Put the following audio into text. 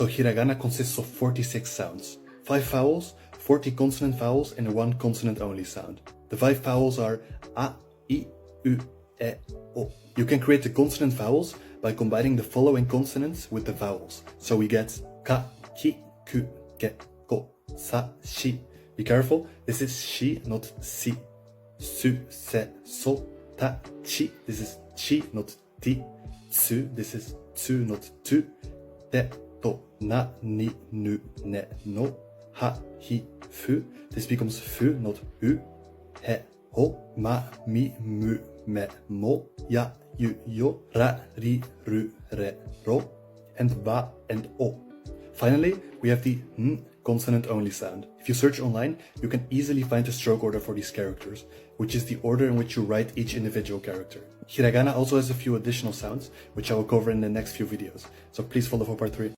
So hiragana consists of 46 sounds, 5 vowels, 40 consonant vowels, and 1 consonant-only sound. The 5 vowels are a, I, u, e, o. You can create the consonant vowels by combining the following consonants with the vowels. So we get ka, ki, ku, ke, ko, sa, shi. Be careful, this is shi, not si. Su, se, so, ta, chi. This is chi, not ti. Tsu, this is tsu, not tu. Te, to, na, ni, nu, ne, no. Ha, hi, fu. This becomes fu, not u. He, ho, ma, mi, mu, me, mo. Ya, yu, yo. Ra, ri, ru, re, ro. And va and o. Finally, we have the n consonant-only sound. If you search online, you can easily find a stroke order for these characters, which is the order in which you write each individual character. Hiragana also has a few additional sounds, which I will cover in the next few videos, so please follow for part 3.